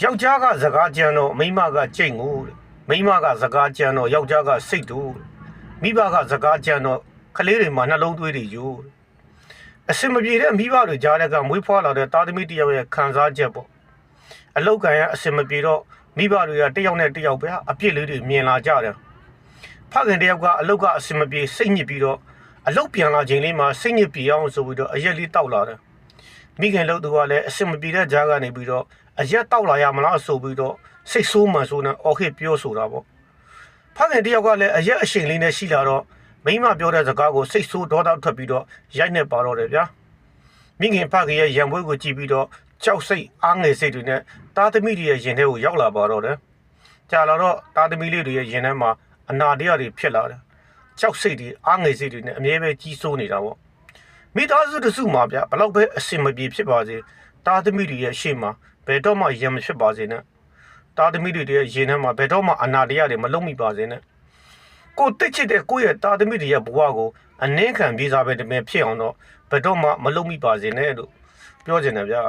ယောက်ျားကစကားကြံတော့မိန်းမကကြိတ်ငိုမိန်းမကစကားကြံတော့ယောက်ျားကစိတ်တူမိဘကစကားကြံတော့ကလေးတွေမှာနှလုံးသွေးတွေယူအစင်မပြေတဲ့မိဘတွေကြားတဲ့ကမွေးဖွားလာတဲ့သားသမီးတယောက်ရဲ့ခံစားချက်ပေါ့အလောက်ကန်ရအစင်မပြေတော့မိဘတွေကတယောက်နဲ့တယောက်ပဲအပြစ်လေးတွေမြင်လာကြတယ်ဖခင်တယောက်ကအလောက်ကအစင်မပြေစိတ်ညစ်ပြီးတော့အလောက်ပြန်လာချိန်လေးမှာစိတ်ညစ်ပြေအောင်ဆိုပြီးတော့အရက်လေးတောက်လာတယ်မိခင်လို့သူကလည်းအစင်မပြေတဲ့ကြားကနေပြီးတော့အရက်တောက်လာရမလားဆိုပြီးတော့စိတ်ဆိုးမှန်ဆိုနေအော်ခေပြောဆိုတာပေါ့ဖခင်တယောက်ကလည်းအရက်အရှိန်လေးနဲ့ရှိလာတော့မိမပြောတဲ့စကားကိုစိတ်ဆိုးဒေါသထွက်ပြီးတော့ရိုက်နေပါတော့တယ်ဗျာမိခင်ဖခင်ရဲ့ရံပွဲကိုကြည့်ပြီးတော့ကြောက်စိတ်အားငယ်စိတ်တွေနဲ့သားသမီးတွေရဲ့ရင်ထဲကိုရောက်လာပါတော့တယ်ကြာလာတော့သားသမီးလေးတွေရဲ့ရင်ထဲမှာအနာတရားတွေဖြစ်လာတယ်ကြောက်စိတ်တွေအားငယ်စိတ်တွေနဲ့အမြဲပဲကြီးစိုးနေတာပေါ့မိသားစုတစုမှာဗျဘလောက်ပဲအစင်မပြေဖြစ်ပါစေသားသမီးတွေရဲ့ရှေ့မှာဘယ်တော့မှရံမဖြစ်ပါစေနဲ့သားသမီးတွေရဲ့ရင်ထဲမှာဘယ်တော့မှအနာတရားတွေမလုံးမိပါစေနဲ့ကိုတိတ်ချစ်တဲ့ကိုယ့်ရဲ့သားသမီးတွေရဲ့ဘဝကိုအနှင်းခံပြေးစားပဲတမင်ဖြစ်အောင်တော့ဘယ်တော့မှမလုံးမိပါစေနဲ့လို့ပြောချင်တယ်ဗျာ